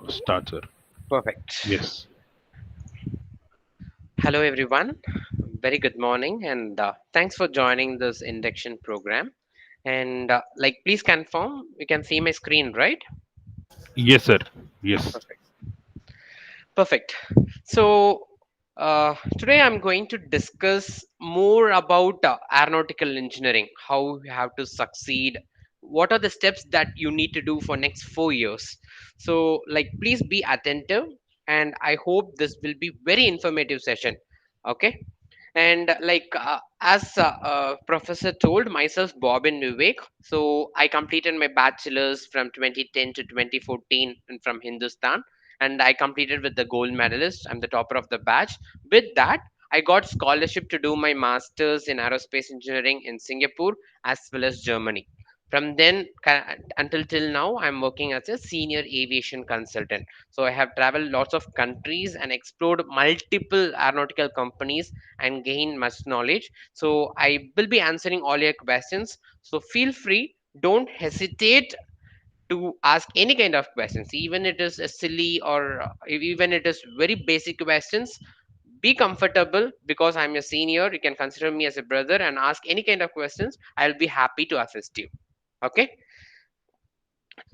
start, sir. Perfect. Yes. Hello, everyone. Very good morning, and thanks for joining this induction program. And please confirm you can see my screen, right? Yes, sir. Yes. Perfect. Perfect. So, today I'm going to discuss more about aeronautical engineering, how you have to succeed, what are the steps that you need to do for next 4 years. So, please be attentive, and I hope this will be very informative session. Okay. And as professor told myself Bobbin Vivek, so I completed my bachelor's from 2010 to 2014 and from Hindustan, and I completed with the gold medalist. I'm the topper of the batch. With that, I got scholarship to do my master's in aerospace engineering in Singapore as well as Germany. From then until till now, I'm working as a senior aviation consultant. So I have traveled lots of countries and explored multiple aeronautical companies and gain much knowledge. So I will be answering all your questions. So feel free, don't hesitate to ask any kind of questions, even it is a silly or even it is very basic questions. Be comfortable because I'm your senior. You can consider me as a brother and ask any kind of questions. I'll be happy to assist you. Okay.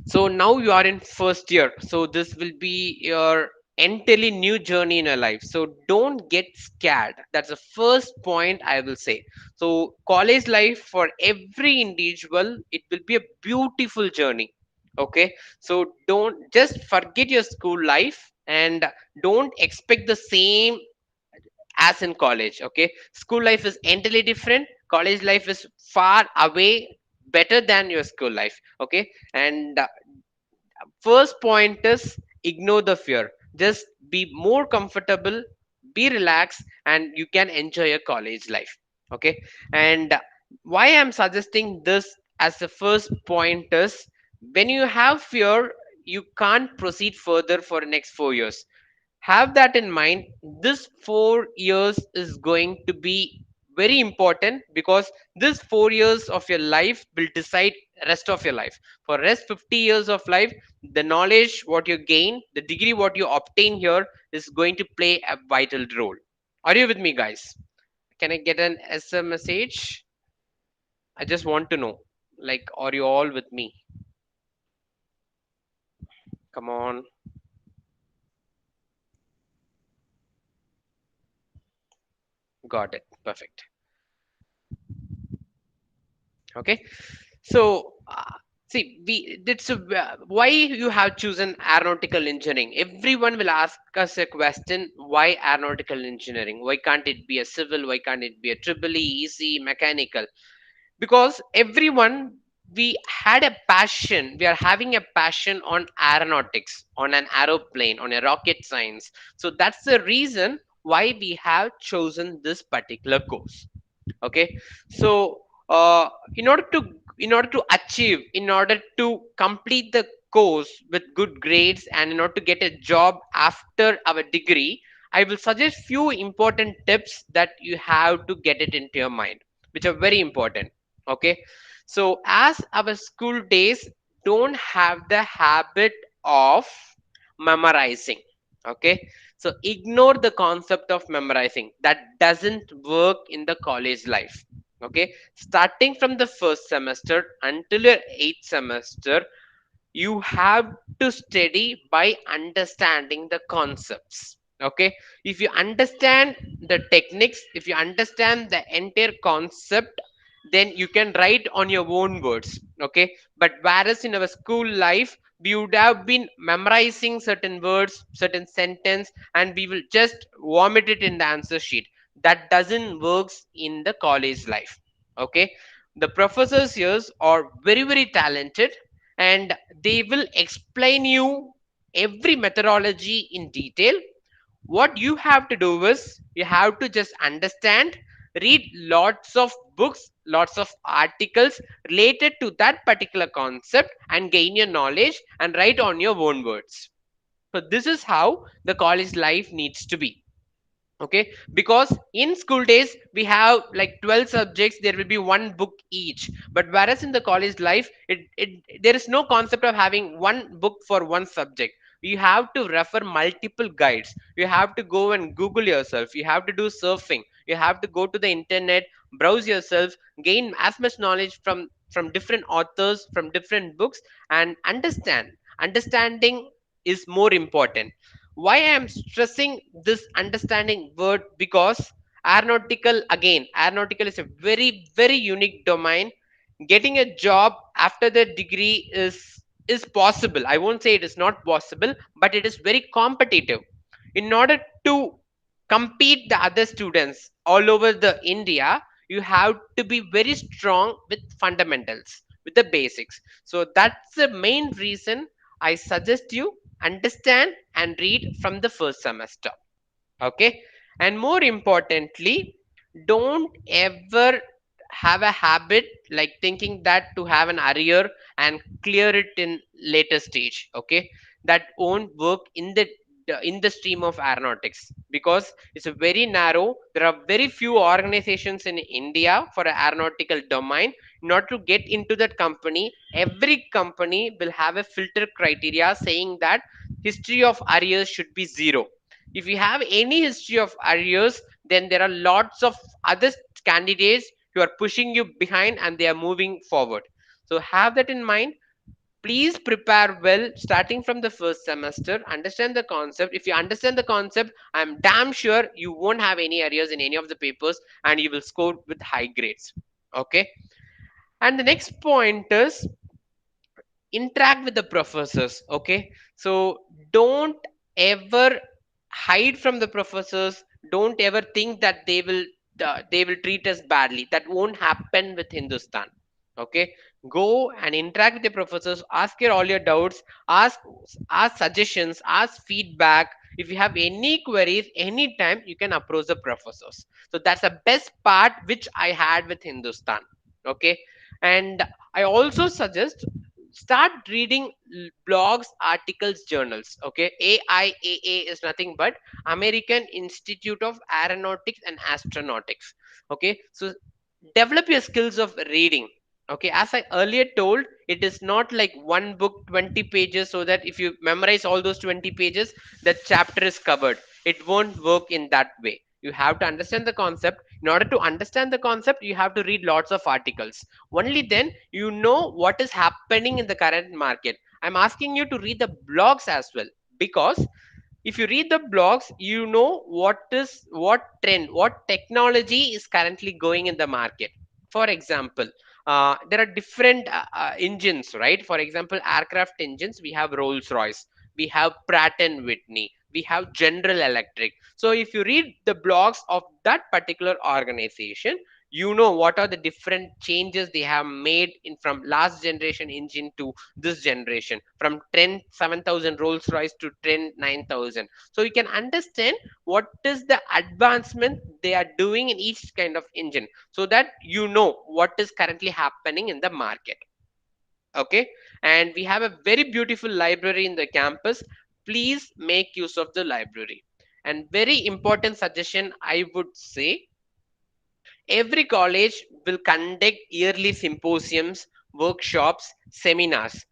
So now you are in first year. So this will be your entirely new journey in your life. So don't get scared. That's the first point I will say. So college life for every individual, it will be a beautiful journey. Okay. So don't just forget your school life and don't expect the same as in college. Okay. School life is entirely different. College life is far away better than your school life. Okay. And first point is ignore the fear. Just be more comfortable, be relaxed, and you can enjoy your college life. Okay. And why I'm suggesting this as the first point is when you have fear, you can't proceed further for the next 4 years. Have that in mind. This 4 years is going to be very important because this 4 years of your life will decide rest of your life. For rest 50 years of life, the knowledge what you gain, the degree what you obtain here is going to play a vital role. Are you with me, guys? Can I get an SM message? I just want to know, like, are you all with me? Come on. Got it. Perfect. Okay. So, see, why you have chosen aeronautical engineering? Everyone will ask us a question: Why aeronautical engineering? Why can't it be a civil? Why can't it be a triple E, EC, mechanical? Because everyone, we had a passion. We are having a passion on aeronautics, on an aeroplane, on a rocket science. So that's the reason why we have chosen this particular course. Okay. So in order to achieve, in order to complete the course with good grades and in order to get a job after our degree, I will suggest few important tips that you have to get it into your mind, which are very important. Okay. So as our school days don't have the habit of memorizing. Okay. So ignore the concept of memorizing. That doesn't work in the college life. Okay. Starting from the first semester until your eighth semester, you have to study by understanding the concepts. Okay. If you understand the techniques, if you understand the entire concept, then you can write on your own words. Okay. But whereas in our school life, we would have been memorizing certain words, certain sentence, and we will just vomit it in the answer sheet. That doesn't works in the college life. Okay. The professors here are very very talented, and they will explain you every methodology in detail. What you have to do is you have to just understand, read lots of books, lots of articles related to that particular concept and gain your knowledge and write on your own words. So this is how the college life needs to be. Okay. Because in school days we have like 12 subjects, there will be one book each. But whereas in the college life, there is no concept of having one book for one subject. You have to refer multiple guides. You have to go and Google yourself. You have to do surfing. You have to go to the internet, browse yourself, gain as much knowledge from different authors, from different books, and understand. Understanding is more important. Why I am stressing this understanding word? Because aeronautical is a very unique domain. Getting a job after the degree is possible. I won't say it is not possible, but it is very competitive. In order to compete the other students all over the India, you have to be very strong with fundamentals, with the basics. So that's the main reason I suggest you understand and read from the first semester. Okay, and more importantly, don't ever have a habit like thinking that to have an arrear and clear it in later stage. Okay, that won't work in the stream of aeronautics, because it's a very narrow. There are very few organizations in India for an aeronautical domain. Not to get into that company, every company will have a filter criteria saying that history of arrears should be zero. If you have any history of arrears, then there are lots of other candidates who are pushing you behind and they are moving forward. So have that in mind. Please prepare well starting from the first semester. Understand the concept. If you understand the concept, I'm damn sure you won't have any arrears in any of the papers and you will score with high grades. Okay. And the next point is interact with the professors. Okay, so don't ever hide from the professors. Don't ever think that they will treat us badly. That won't happen with Hindustan. Okay, go and interact with the professors, ask your all your doubts, ask ask suggestions, ask feedback. If you have any queries anytime, you can approach the professors. So that's the best part which I had with Hindustan. Okay, and I also suggest start reading blogs, articles, journals. Okay, AIAA is nothing but American Institute of Aeronautics and Astronautics. Okay, so develop your skills of reading. Okay, as I earlier told, it is not like one book 20 pages, so that if you memorize all those 20 pages, that chapter is covered. It won't work in that way. You have to understand the concept. In order to understand the concept, you have to read lots of articles. Only then you know what is happening in the current market. I'm asking you to read the blogs as well, because if you read the blogs, you know what trend, what technology is currently going in the market. For example, there are different engines, right? For example, aircraft engines, we have Rolls Royce, we have Pratt and Whitney, we have General Electric. So if you read the blogs of that particular organization, you know what are the different changes they have made in from last generation engine to this generation, from trend 7000 Rolls Royce to trend 9000. So you can understand what is the advancement they are doing in each kind of engine, so that you know what is currently happening in the market. Okay, and we have a very beautiful library in the campus. Please make use of the library. And very important suggestion I would say, every college will conduct yearly symposiums, workshops, seminars.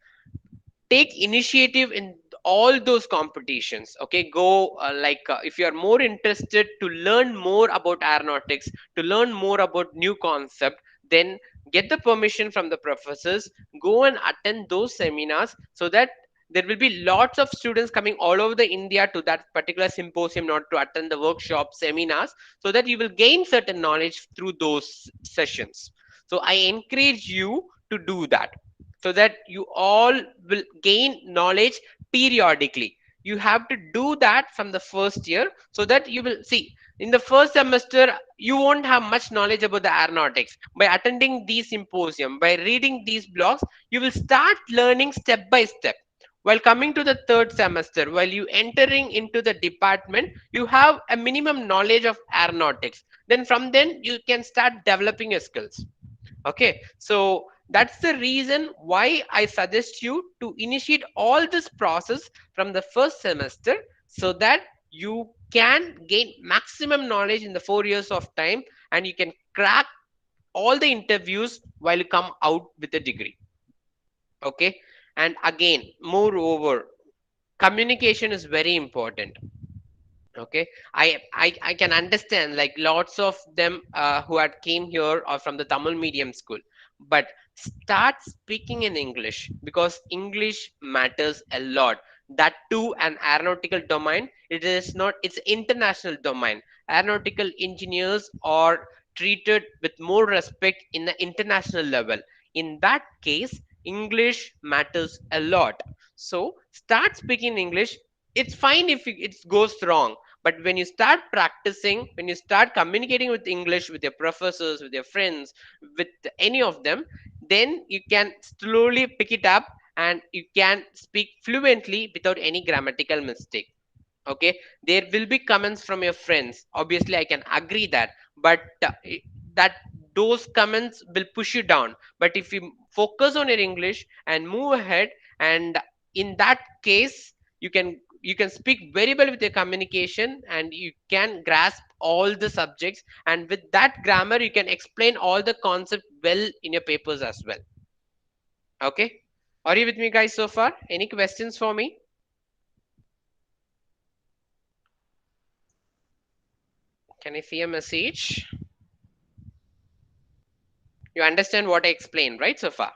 Take initiative in all those competitions. Okay, go if you are more interested to learn more about aeronautics, to learn more about new concept, then get the permission from the professors, go and attend those seminars, so that there will be lots of students coming all over the India to that particular symposium, not to attend the workshop seminars, so that you will gain certain knowledge through those sessions. So I encourage you to do that, so that you all will gain knowledge periodically. You have to do that from the first year, so that you will see in the first semester you won't have much knowledge about the aeronautics. By attending these symposium, by reading these blogs, you will start learning step by step. While coming to the third semester, while you entering into the department, you have a minimum knowledge of aeronautics. Then from then you can start developing your skills. Okay, so that's the reason why I suggest you to initiate all this process from the first semester, so that you can gain maximum knowledge in the 4 years of time, and you can crack all the interviews while you come out with a degree. Okay, and again, moreover, Communication is very important. Okay, I can understand like lots of them who had came here or from the Tamil medium school, but start speaking in English because English matters a lot. That too an aeronautical domain. It is not, it's international domain. Aeronautical engineers are treated with more respect in the international level. In that case, English matters a lot. So start speaking English. It's fine if it goes wrong, but when you start practicing, when you start communicating with English, with your professors, with your friends, with any of them, then you can slowly pick it up and you can speak fluently without any grammatical mistake. Okay, there will be comments from your friends, obviously I can agree that, but that those comments will push you down. But if you focus on your English and move ahead, and in that case you can speak very well with your communication and you can grasp all the subjects, and with that grammar you can explain all the concept well in your papers as well. Okay, are you with me guys so far? Any questions for me? Can I see a message? You understand what I explained, right, so far?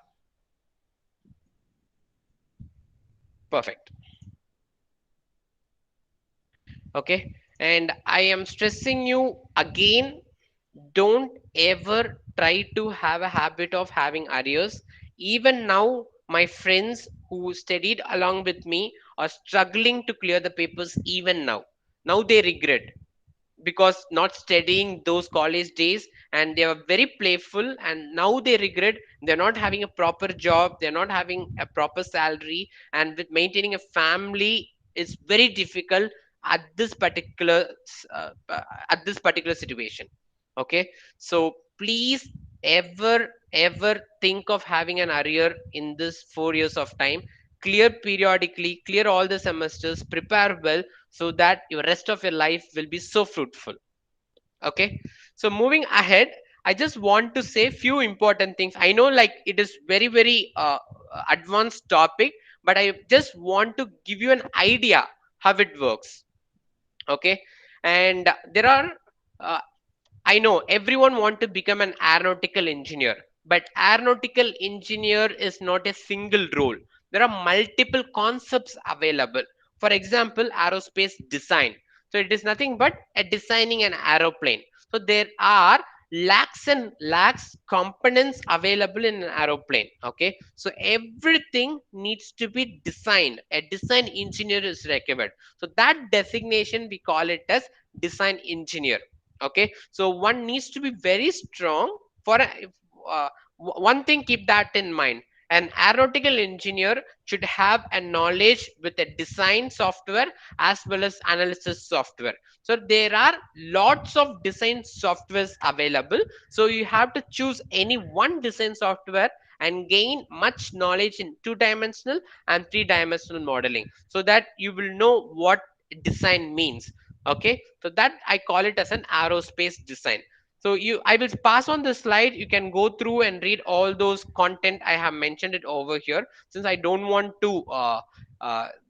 Perfect. Okay. And I am stressing you again, don't ever try to have a habit of having arrears. Even now, my friends who studied along with me are struggling to clear the papers even now. Now they regret because not studying those college days, and they were very playful, and now they regret. They're not having a proper job, they're not having a proper salary, and with maintaining a family is very difficult at this particular at this particular situation. Okay, so please ever think of having an arrear in this 4 years of time. Clear periodically, clear all the semesters, prepare well, so that your rest of your life will be so fruitful. Okay, so moving ahead, I just want to say few important things. I know like it is very advanced topic, but I just want to give you an idea how it works. Okay, and there are uh, I know everyone want to become an aeronautical engineer, but aeronautical engineer is not a single role. There are multiple concepts available. For example, aerospace design. So it is nothing but a designing an aeroplane. So there are lakhs and lakhs components available in an aeroplane. Okay, so everything needs to be designed. A design engineer is required. So that designation we call it as design engineer. Okay, so one needs to be very strong for uh, one thing, keep that in mind. An aeronautical engineer should have a knowledge with a design software as well as analysis software. So there are lots of design softwares available, so you have to choose any one design software and gain much knowledge in two-dimensional and three-dimensional modeling, so that you will know what design means. Okay, so that I call it as an aerospace design. So you I will pass on the slide, you can go through and read all those content I have mentioned it over here, since I don't want to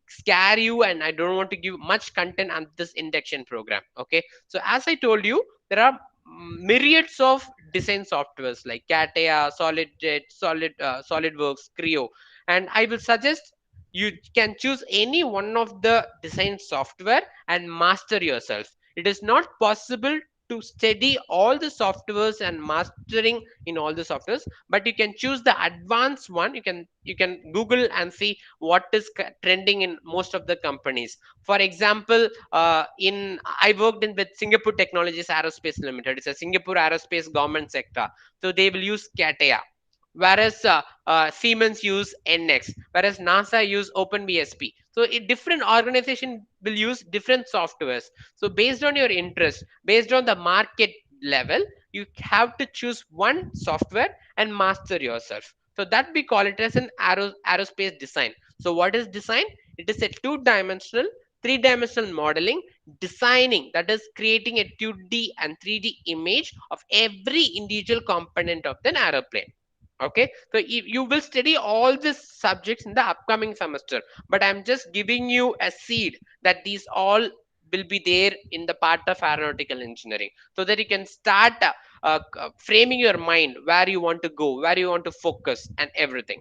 scare you and I don't want to give much content on this induction program. Okay, so as I told you, there are myriads of design softwares like CATIA, SolidJet, SolidWorks, Creo, and I will suggest you can choose any one of the design software and master yourself. It is not possible to study all the softwares and mastering in all the softwares, but you can choose the advanced one. You can Google and see what is trending in most of the companies. For example, in I worked in with Singapore Technologies Aerospace Limited. It's a Singapore aerospace government sector, so they will use CATIA, whereas Siemens use NX, whereas NASA use OpenBSP. So a different organization will use different softwares. So based on your interest, based on the market level, you have to choose one software and master yourself. So that we call it as an aerospace design. So what is design? It is a two-dimensional, three-dimensional modeling, designing, that is creating a 2D and 3D image of every individual component of an aeroplane. Okay, so you will study all these subjects in the upcoming semester, but I'm just giving you a seed that these all will be there in the part of aeronautical engineering, so that you can start framing your mind where you want to go, where you want to focus, and everything.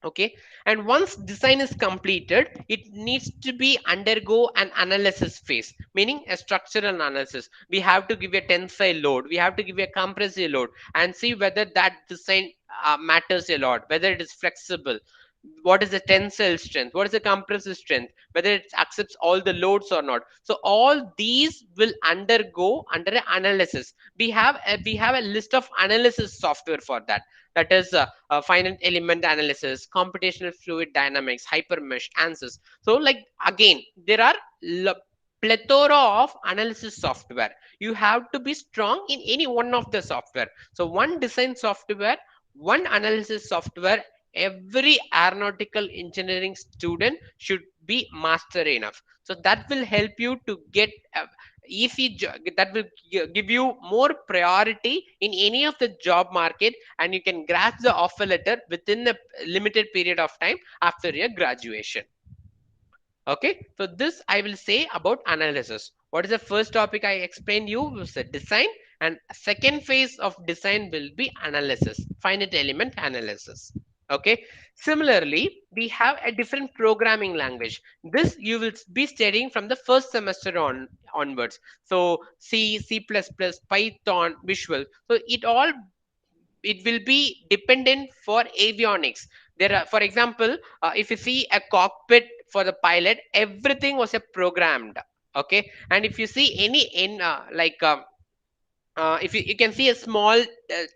Okay, and once design is completed, it needs to be undergo an analysis phase, meaning a structural analysis. We have to give a tensile load, we have to give a compressive load, and see whether that design matters a lot, whether it is flexible, what is the tensile strength, what is the compressive strength, whether it accepts all the loads or not. So all these will undergo under an analysis. We have a list of analysis software for that. That is finite element analysis, computational fluid dynamics, hypermesh, answers. So like, again, there are plethora of analysis software. You have to be strong in any one of the software. So one design software, one analysis software, every aeronautical engineering student should be master enough. So that will help you to get that will give you more priority in any of the job market, and you can grasp the offer letter within a limited period of time after your graduation. Okay, so this I will say about analysis. What is the first topic I explained you was the design, and second phase of design will be analysis, finite element analysis. Okay, similarly, we have a different programming language. This you will be studying from the first semester onwards. So C, C++, Python, Visual. So it will be dependent for avionics. There are, for example, if you see a cockpit for the pilot, everything was a programmed. Okay, and if you see any in if you can see a small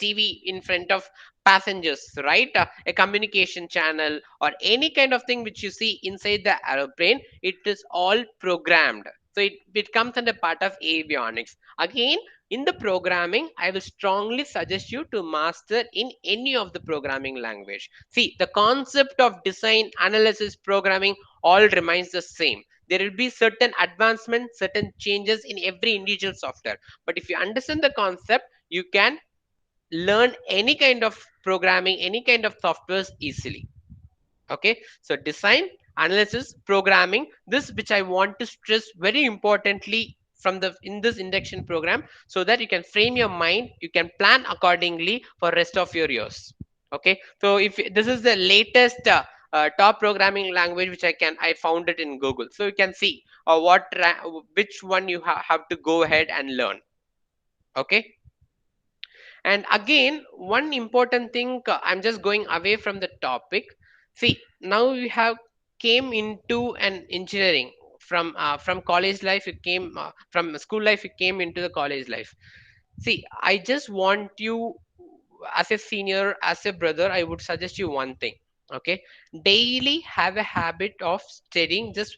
TV in front of passengers, right? A communication channel or any kind of thing which you see inside the aeroplane, it is all programmed. So it comes under part of avionics. Again, in the programming, I will strongly suggest you to master in any of the programming language. See, the concept of design, analysis, programming all remains the same. There will be certain advancements, certain changes in every individual software, but if you understand the concept, you can learn any kind of programming, any kind of softwares easily. Okay, so design, analysis, programming, this which I want to stress very importantly from the in this induction program, so that you can frame your mind, you can plan accordingly for rest of your years. Okay, so if this is the latest top programming language which I found it in Google, so you can see which one you have to go ahead and learn. Okay, and again, one important thing, I'm just going away from the topic. See, now you have came into an engineering from college life. You came from school life. You came into the college life. See, I just want you, as a senior, as a brother, I would suggest you one thing. Okay, daily have a habit of studying just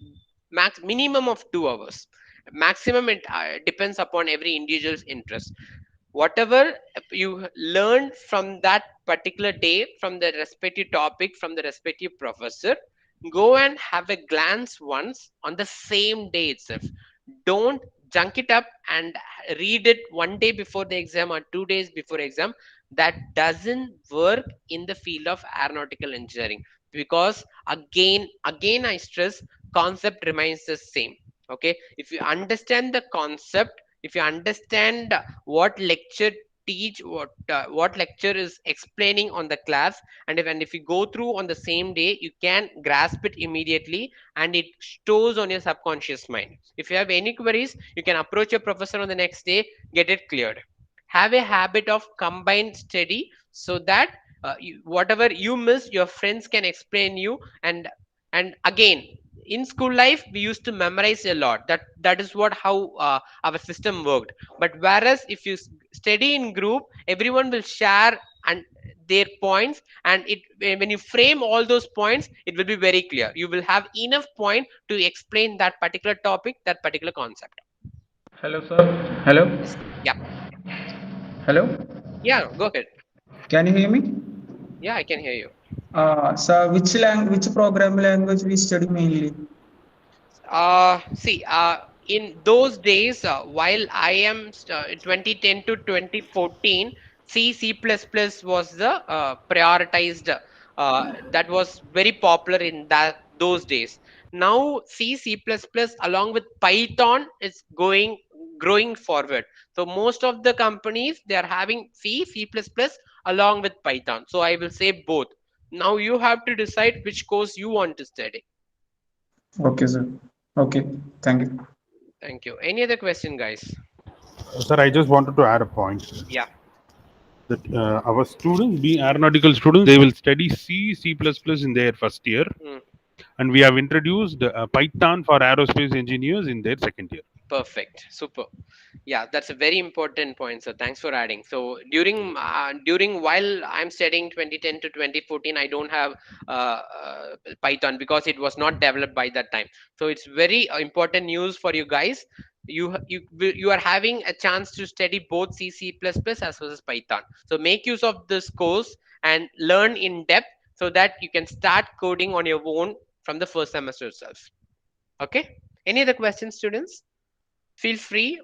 max minimum of 2 hours. Maximum it depends upon every individual's interest. Whatever you learned from that particular day, from the respective topic, from the respective professor, go and have a glance once on the same day itself. Don't junk it up and read it one day before the exam or 2 days before exam. That doesn't work in the field of aeronautical engineering, because again I stress, concept remains the same. Okay, if you understand the concept, if you understand what lecture teach what lecture is explaining on the class, and if you go through on the same day, you can grasp it immediately, and it stores on your subconscious mind. If you have any queries, you can approach your professor on the next day, get it cleared. Have a habit of combined study, so that whatever you miss, your friends can explain you. And again, in school life we used to memorize a lot. That is what how our system worked. But whereas if you study in group, everyone will share and their points, and it when you frame all those points, it will be very clear. You will have enough point to explain that particular topic, that particular concept. Hello, sir. Hello. Yes. Yeah. Hello. Yeah, go ahead. Can you hear me? Yeah, I can hear you. Sir, which program language we study mainly? See, in those days, while I am 2010 to 2014, C++ was the prioritized, that was very popular in that those days. Now C++ along with Python is going growing forward. So most of the companies they are having C++ along with Python. So I will say both. Now you have to decide which course you want to study. Okay, sir. Okay, thank you. Thank you. Any other question, guys? Sir, I just wanted to add a point Yeah. that our students, being aeronautical students, they will study C++ in their first year, Mm. and we have introduced Python for aerospace engineers in their second year. Perfect. Super. Yeah, that's a very important point. So thanks for adding. So during while I'm studying 2010 to 2014, I don't have Python because it was not developed by that time. So it's very important news for you guys. You are having a chance to study both C++ as well as Python. So make use of this course and learn in depth so that you can start coding on your own from the first semester itself. Okay. Any other questions, students? Feel free,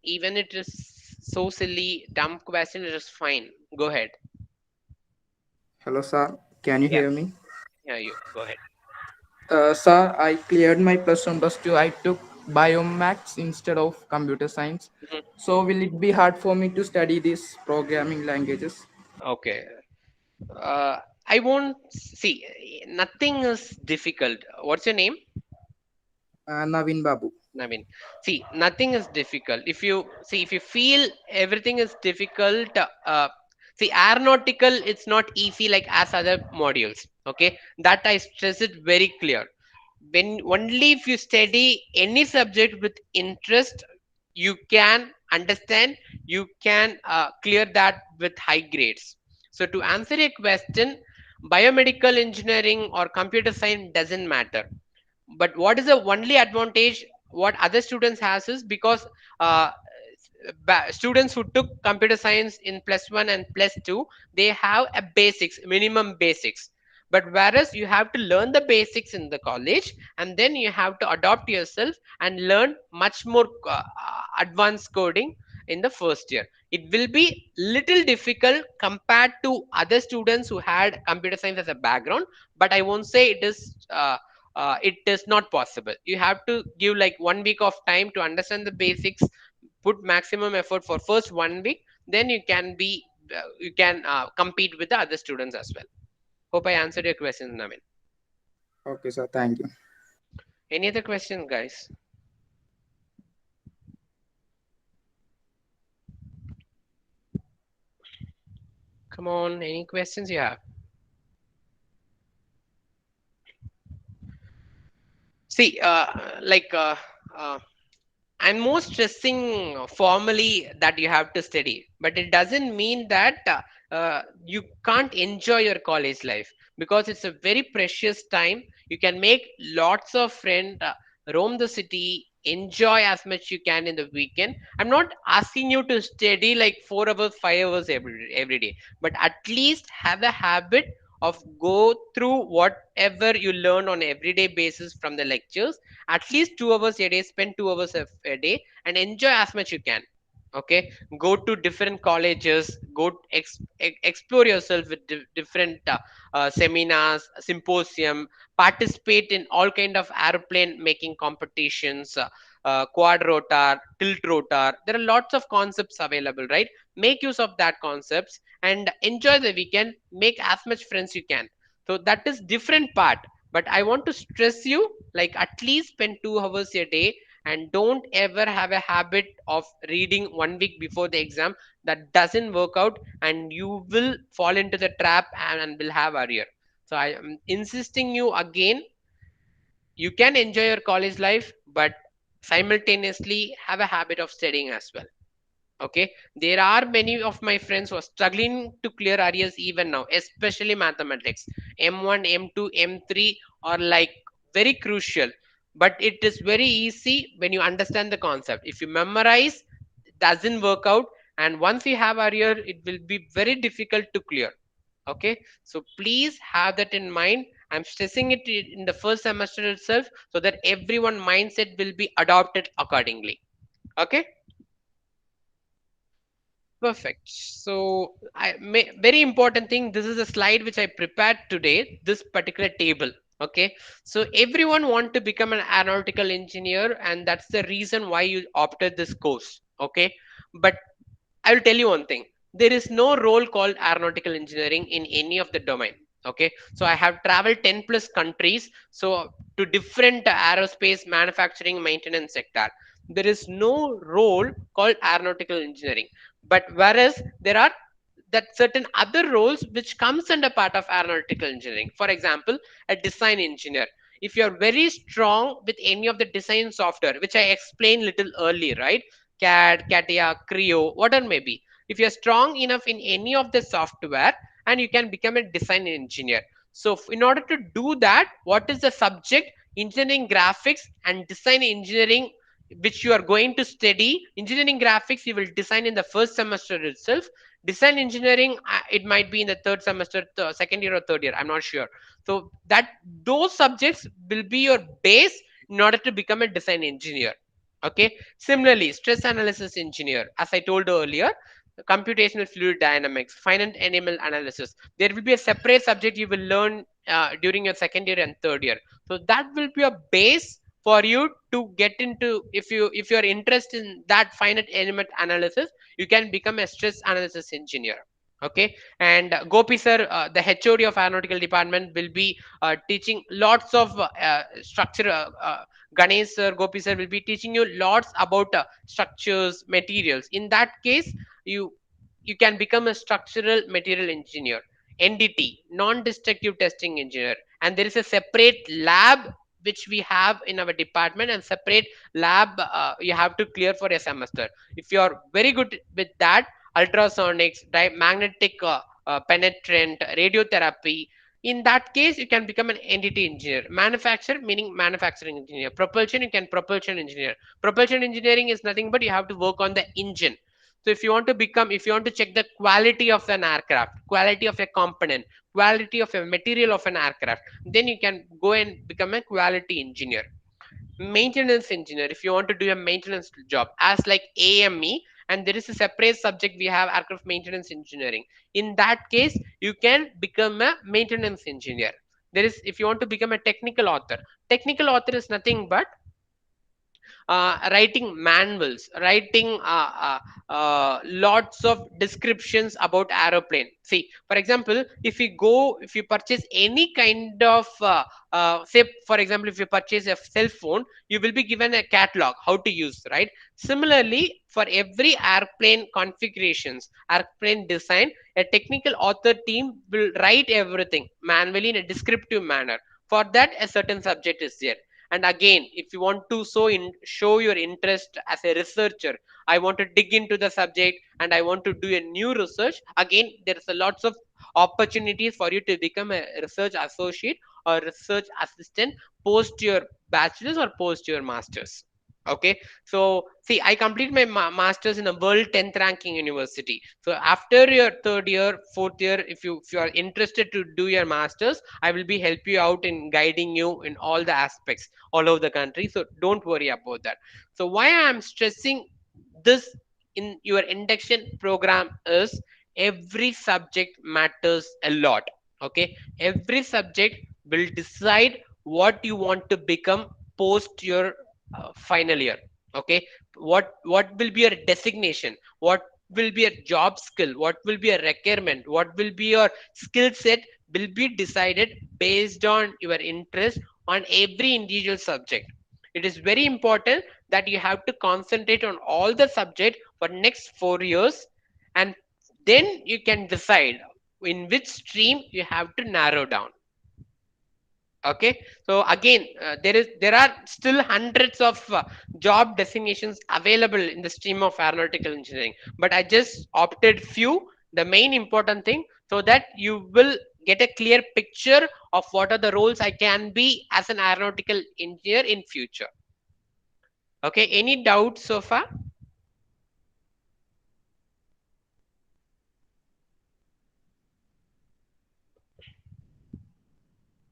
even it is so silly, dumb question, it is fine. Go ahead. Hello, sir. Can you Yeah, hear me? yeah, you go ahead. Sir, I cleared my plus one plus two. I took biomax instead of computer science. Mhm. So will it be hard for me to study these programming languages? Okay. Uh, I won't see. Nothing is difficult. What's your name? Navin Babu. Naveen. See, nothing is difficult. If you feel everything is difficult, see, aeronautical, it's not easy like as other modules. Okay, that I stress it very clear. When only if you study any subject with interest, you can understand, you can clear that with high grades. So to answer your question, biomedical engineering or computer science doesn't matter, but what is the only advantage what other students has is because uh, students who took computer science in plus 1 and plus 2, they have a basics, minimum basics, but whereas you have to learn the basics in the college and then you have to adopt yourself and learn much more advanced coding in the first year. It will be little difficult compared to other students who had computer science as a background, but I won't say it is not possible. You have to give like 1 week of time to understand the basics, put maximum effort for first 1 week, then you can compete with the other students as well. Hope I answered your questions, Navin. Okay, sir. Thank you. Any other questions, guys? Come on, any questions you have? See, uh, I'm more stressing formally that you have to study, but it doesn't mean that you can't enjoy your college life because it's a very precious time. You can make lots of friends, roam the city, enjoy as much you can in the weekend. I'm not asking you to study like 4 hours, 5 hours every day, but at least have a habit of go through whatever you learn on everyday basis from the lectures, at least 2 hours a day, spend 2 hours a day and enjoy as much you can. Okay, go to different colleges, explore yourself with different seminars, symposium, participate in all kind of airplane making competitions, quad rotor, tilt rotor. There are lots of concepts available, right? Make use of that concepts and enjoy the weekend, make as much friends you can. So that is different part, but I want to stress you, like at least spend 2 hours a day and don't ever have a habit of reading 1 week before the exam. That doesn't work out and you will fall into the trap and will have arrear. So I am insisting you again, you can enjoy your college life but simultaneously have a habit of studying as well. Okay, there are many of my friends who are struggling to clear arrears even now, especially mathematics. M1, M2, M3 are like very crucial, but it is very easy when you understand the concept. If you memorize, it doesn't work out, and once you have arrear it will be very difficult to clear. Okay, so please have that in mind. I'm stressing it in the first semester itself so that everyone mindset will be adopted accordingly. Okay. Perfect. So, very important thing. This is a slide which I prepared today. This particular table. Okay. So everyone want to become an aeronautical engineer, and that's the reason why you opted this course. Okay. But I will tell you one thing. There is no role called aeronautical engineering in any of the domain. Okay. So I have traveled 10 plus countries. So to different aerospace manufacturing maintenance sector. There is no role called aeronautical engineering. But whereas there are that certain other roles which comes under part of aeronautical engineering. For example, a design engineer. If you are very strong with any of the design software, which I explained little early, right? CAD, CATIA, Creo, whatever may be. If you're strong enough in any of the software, and you can become a design engineer. So in order to do that, what is the subject? Engineering graphics and design engineering, which you are going to study. Engineering graphics you will design in the first semester itself. Design engineering, it might be in the third semester, second year or third year, I'm not sure. So that those subjects will be your base in order to become a design engineer. Okay. Similarly, stress analysis engineer, as I told earlier, computational fluid dynamics, finite animal analysis, there will be a separate subject you will learn during your second year and third year. So that will be a base for you to get into. If you're interested in that finite element analysis, you can become a stress analysis engineer. Okay. And Gopi sir, the HOD of aeronautical department, will be teaching lots of structure. Ganesh sir, Gopi sir will be teaching you lots about structures, materials. In that case, you you can become a structural material engineer. NDT, non-destructive testing engineer, and there is a separate lab which we have in our department, and separate lab you have to clear for a semester. If you are very good with that, ultrasonics, magnetic penetrant, radiotherapy, in that case you can become an entity engineer. Manufacture, meaning manufacturing engineer. Propulsion, you can propulsion engineer. Propulsion engineering is nothing but you have to work on the engine. So if you want to become, if you want to check the quality of an aircraft, quality of a component, quality of a material of an aircraft, then you can go and become a quality engineer. Maintenance engineer, if you want to do a maintenance job, as like AME, and there is a separate subject we have, aircraft maintenance engineering. In that case, you can become a maintenance engineer. There is, if you want to become a technical author is nothing but writing manuals, writing lots of descriptions about aeroplane. See, for example, if you purchase any kind of say for example, if you purchase a cell phone, you will be given a catalog how to use, right? Similarly, for every airplane configurations, airplane design, a technical author team will write everything manually in a descriptive manner. For that, a certain subject is there. And again, if you want to show your interest as a researcher, I want to dig into the subject and I want to do a new research, again there is a lots of opportunities for you to become a research associate or research assistant post your bachelor's or post your master's. Okay. So see, I complete my master's in a world 10th ranking university. So after your third year, fourth year, if you are interested to do your master's, I will be help you out in guiding you in all the aspects all over the country. So don't worry about that. So why I am stressing this in your induction program is every subject matters a lot. Okay. Every subject will decide what you want to become post your final year. Okay. What will be your designation, what will be a job skill, what will be a requirement, what will be your skill set, will be decided based on your interest on every individual subject. It is very important that you have to concentrate on all the subject for next 4 years, and then you can decide in which stream you have to narrow down. Okay. So again, there are still hundreds of job designations available in the stream of aeronautical engineering, but I just opted few, the main important thing, so that you will get a clear picture of what are the roles I can be as an aeronautical engineer in future. Okay. Any doubts so far?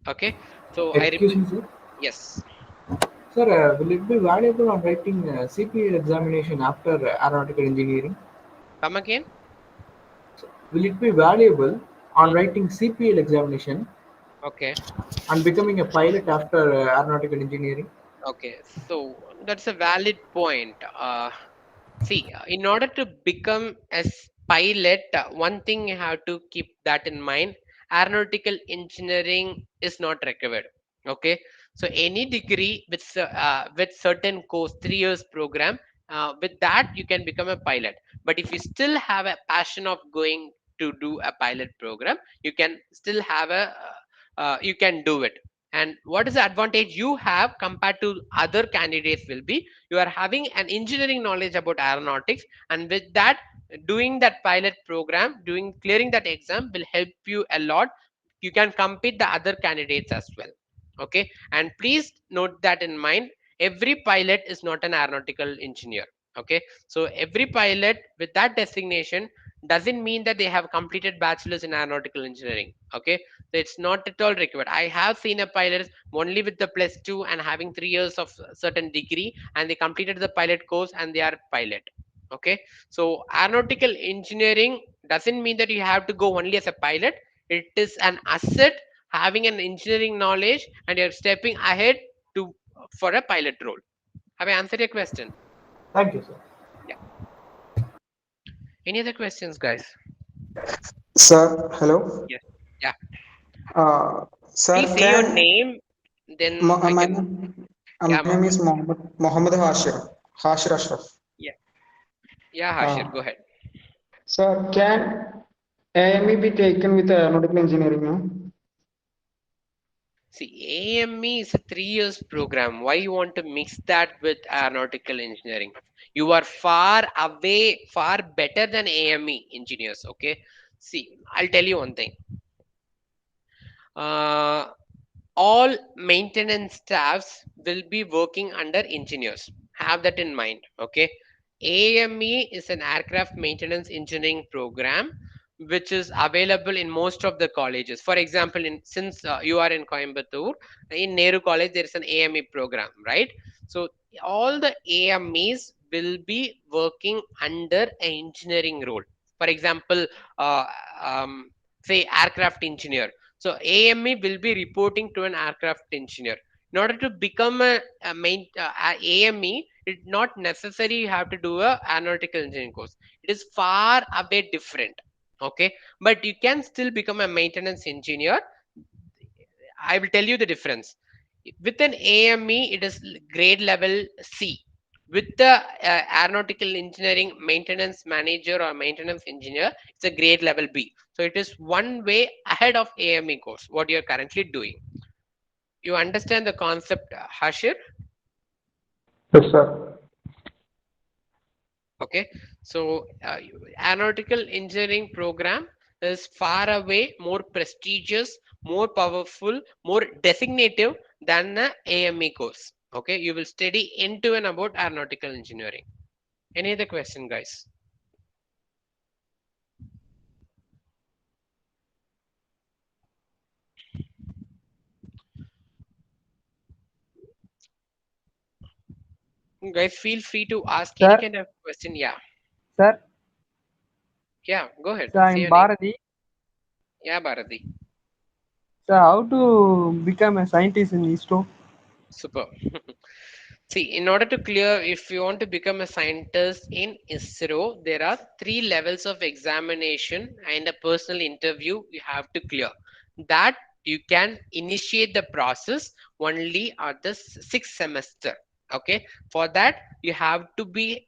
Okay. So I Excuse repeat. me, sir. Yes. Sir, will it be valuable on writing CPA examination after aeronautical engineering? Come again. Will it be valuable on Hmm. writing CPL examination Okay. and becoming a pilot after aeronautical engineering? Okay. So that's a valid point. See, in order to become a pilot, one thing you have to keep that in mind. Aeronautical engineering is not required. Okay, so any degree with certain course, 3 years program, with that you can become a pilot. But if you still have a passion of going to do a pilot program, you can still have you can do it. And what is the advantage you have compared to other candidates will be you are having an engineering knowledge about aeronautics, and with that, doing that pilot program, doing clearing that exam will help you a lot. You can compete the other candidates as well. Okay, and please note that in mind. Every pilot is not an aeronautical engineer. Okay, so every pilot with that designation doesn't mean that they have completed bachelor's in aeronautical engineering. Okay, so it's not at all required. I have seen a pilot only with the plus two and having 3 years of certain degree, and they completed the pilot course and they are pilot. Okay, so aeronautical engineering doesn't mean that you have to go only as a pilot. It is an asset having an engineering knowledge, and you're stepping ahead to for a pilot role. Have I answered your question? Thank you, sir. Yeah. Any other questions, guys? Sir, hello. Yes. Yeah. Sir, Please say your can name, then I my can. name, Yeah, my name is Mohammed Hashir Ashraf. yeah, yeah, Hashir, Uh, go ahead. Sir, can AME be taken with aeronautical engineering? No? See, AME is a 3 years program. Why you want to mix that with aeronautical engineering? You are far away, far better than AME engineers. Okay. See, I'll tell you one thing. Uh, all maintenance staffs will be working under engineers. Have that in mind. Okay. AME is an aircraft maintenance engineering program which is available in most of the colleges. For example, in since you are in Coimbatore, in Nehru College there is an AME program, right? So all the AMEs will be working under an engineering role. For example, uh, um, say aircraft engineer, so AME will be reporting to an aircraft engineer. In order to become a AME, it's not necessary you have to do a aeronautical engineering course. It is far away different. Okay, but you can still become a maintenance engineer. I will tell you the difference. With an AME, it is grade level C. With the aeronautical engineering maintenance manager or maintenance engineer, it's a grade level B. So it is one way ahead of AME course, what you're currently doing. You understand the concept, Hashir? Yes, sir. Okay, so aeronautical engineering program is far away more prestigious, more powerful, more designative than the AME course. Okay, you will study into and about aeronautical engineering. Any other question, guys? Guys, feel free to ask any Sir, kind of question. Yeah, sir, yeah, go ahead, sir, say I'm your name. Bharati. Yeah, Bharati. Sir, how to become a scientist in ISRO? Super. See, in order to clear, if you want to become a scientist in ISRO, there are 3 levels of examination and a personal interview you have to clear. That you can initiate the process only at the sixth semester. Okay, for that you have to be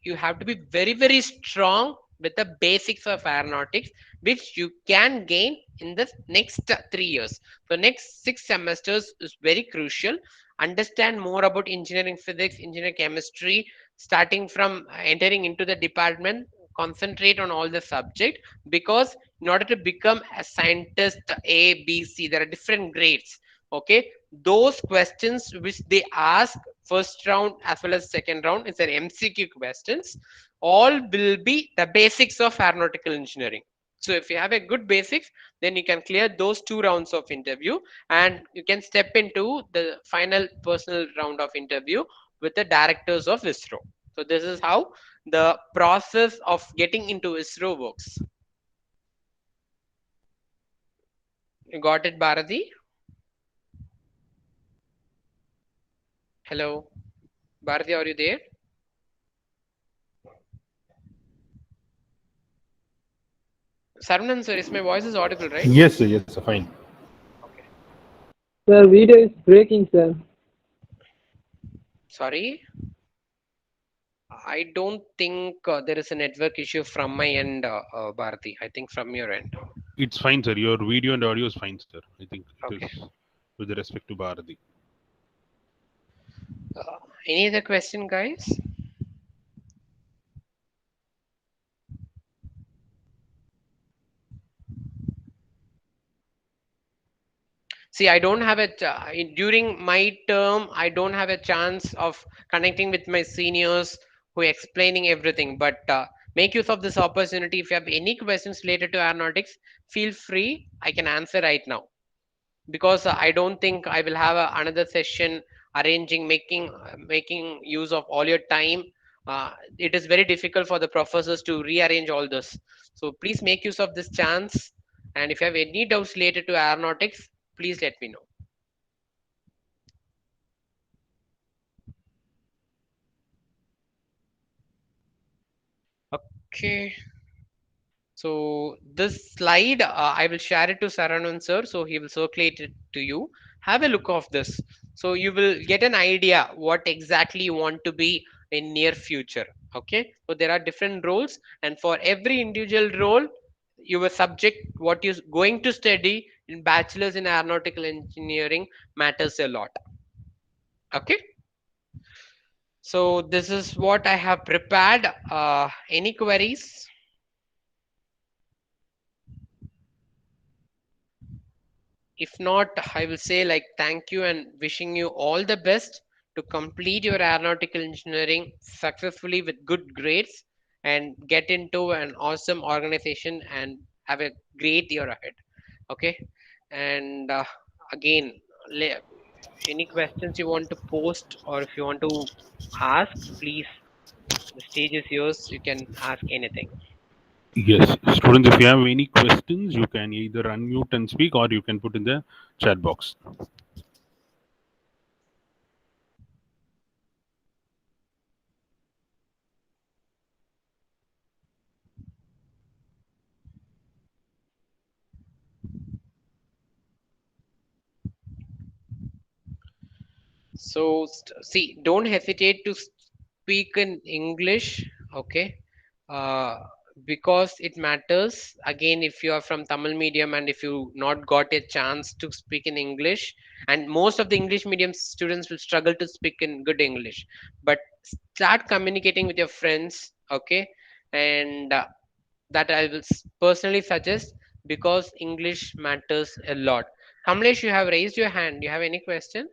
very very strong with the basics of aeronautics, which you can gain in the next 3 years. So next 6 semesters is very crucial. Understand more about engineering physics, engineering chemistry, starting from entering into the department. Concentrate on all the subject, because in order to become a scientist A, B, C, there are different grades. Okay, those questions which they ask first round as well as second round is an MCQ questions. All will be the basics of aeronautical engineering. So if you have a good basics, then you can clear those 2 rounds of interview, and you can step into the final personal round of interview with the directors of ISRO. So this is how the process of getting into ISRO works. You got it, Bharati? Hello, Bharati, are you there? Sarvanan sir, is my voice is audible, right? Yes, sir, fine. Okay. Sir, video is breaking, sir. Sorry, I don't think there is a network issue from my end, Bharati. I think from your end. It's fine, sir. Your video and audio is fine, sir. I think it Okay. is with respect to Bharati. Any other question, guys? See, I don't have during my term, I don't have a chance of connecting with my seniors who are explaining everything. But make use of this opportunity. If you have any questions related to aeronautics, feel free. I can answer right now, because I don't think I will have another session arranging, making use of all your time. It is very difficult for the professors to rearrange all this. So please make use of this chance. And if you have any doubts related to aeronautics, please let me know. Okay. So this slide, I will share it to Saranan sir, so he will circulate it to you. Have a look of this, so you will get an idea what exactly you want to be in near future. Okay, so there are different roles, and for every individual role, your subject what you're going to study in bachelor's in aeronautical engineering matters a lot. Okay, so this is what I have prepared. Any queries? If not, I will say like thank you and wishing you all the best to complete your aeronautical engineering successfully with good grades and get into an awesome organization and have a great year ahead. Okay, and again, any questions you want to post or if you want to ask, please, the stage is yours. You can ask anything. Yes, students, if you have any questions, you can either unmute and speak or you can put in the chat box. So see, don't hesitate to speak in English, okay? Uh, because it matters. Again, if you are from Tamil medium and if you not got a chance to speak in English, and most of the English medium students will struggle to speak in good English, but start communicating with your friends, okay? And that I will personally suggest, because English matters a lot. Kamlesh, you have raised your hand. You have any question?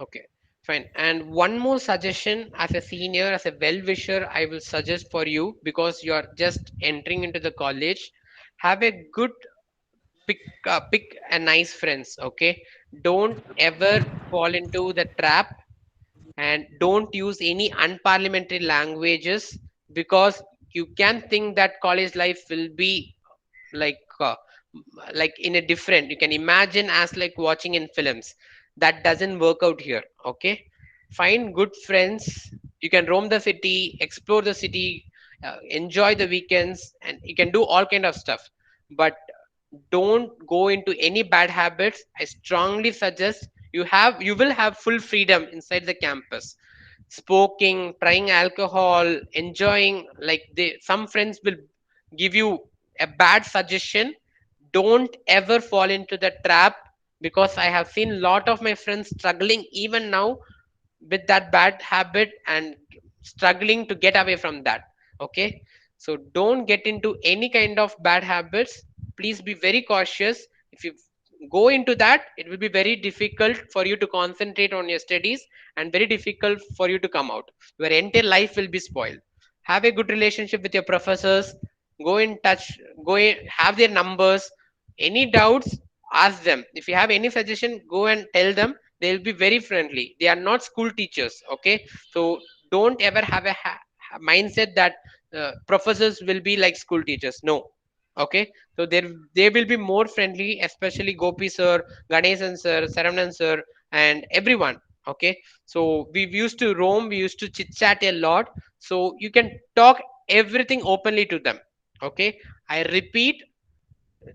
Okay, fine. And one more suggestion as a senior, as a well wisher, I will suggest for you, because you are just entering into the college. Have a good pick, pick a nice friends. Okay, don't ever fall into the trap, and don't use any unparliamentary languages, because you can think that college life will be like like in a different, you can imagine as like watching in films. That doesn't work out here. Okay, find good friends. You can roam the city, explore the city, enjoy the weekends, and you can do all kind of stuff. But don't go into any bad habits. I strongly suggest you will have full freedom inside the campus. Smoking, trying alcohol, enjoying, like some friends will give you a bad suggestion. Don't ever fall into the trap, because I have seen a lot of my friends struggling even now with that bad habit and struggling to get away from that. Okay, so don't get into any kind of bad habits. Please be very cautious. If you go into that, it will be very difficult for you to concentrate on your studies, and very difficult for you to come out. Your entire life will be spoiled. Have a good relationship with your professors. Go in touch, have their numbers. Any doubts, ask them. If you have any suggestion, go and tell them. They'll be very friendly. They are not school teachers, okay? So don't ever have a mindset that professors will be like school teachers. No, okay? So they will be more friendly, especially Gopi sir, Ganesan sir, Saravanan sir, and everyone. Okay, so we used to roam, we used to chit chat a lot, so you can talk everything openly to them. Okay, I repeat,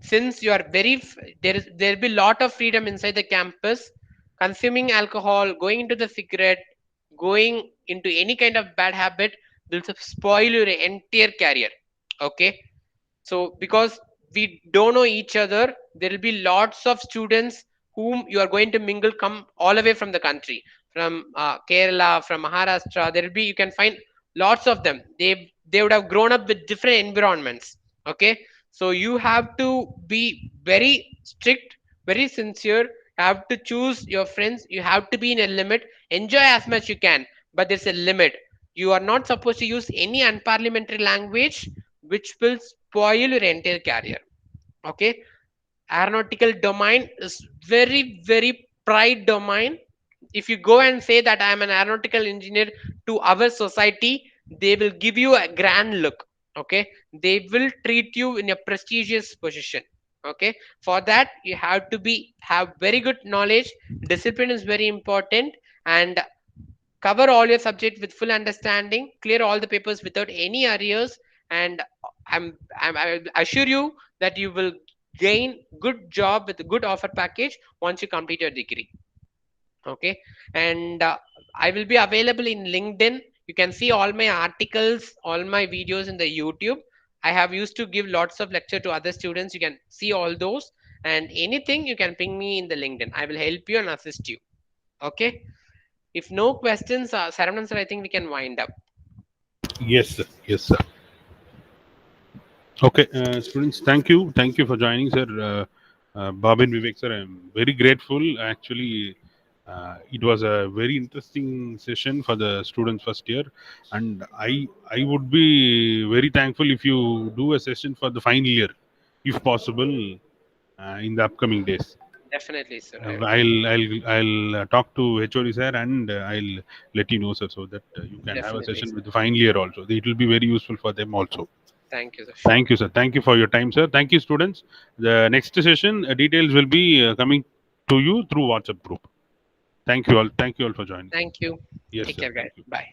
since you are there'll be lot of freedom inside the campus. Consuming alcohol, going into the cigarette, going into any kind of bad habit will spoil your entire career. Okay, so because we don't know each other, there will be lots of students whom you are going to mingle come all the way from the country, from Kerala, from Maharashtra. There will be, you can find lots of them. They would have grown up with different environments. Okay, so you have to be very strict, very sincere. You have to choose your friends. You have to be in a limit. Enjoy as much you can, but there's a limit. You are not supposed to use any unparliamentary language which will spoil your entire career. Okay, aeronautical domain is very pride domain. If you go and say that I am an aeronautical engineer to our society, they will give you a grand look. Okay, they will treat you in a prestigious position. Okay, for that you have to be have very good knowledge. Discipline is very important, and cover all your subject with full understanding, clear all the papers without any arrears, and I assure you that you will gain good job with a good offer package once you complete your degree. Okay, and I will be available in LinkedIn. You can see all my articles, all my videos in the YouTube. I have used to give lots of lecture to other students. You can see all those, and anything you can ping me in the LinkedIn. I will help you and assist you. Okay, if no questions, Saravanan sir, I think we can wind up. Yes, sir. Yes, sir. Okay, students, thank you for joining, sir. Babin Vivek, sir, I'm very grateful. Actually, it was a very interesting session for the students first year, and I would be very thankful if you do a session for the final year, if possible, in the upcoming days. Definitely, sir. I'll talk to HOD sir, and I'll let you know, sir, so that you can have a Definitely, session sir. with the final year also. It will be very useful for them also. Thank you, sir. Sure. Thank you, sir. Thank you for your time, sir. Thank you, students. The next session details will be coming to you through WhatsApp group. Thank you all. Thank you all for joining. Thank you. Yes, Take sir. care, guys. Thank you. Bye.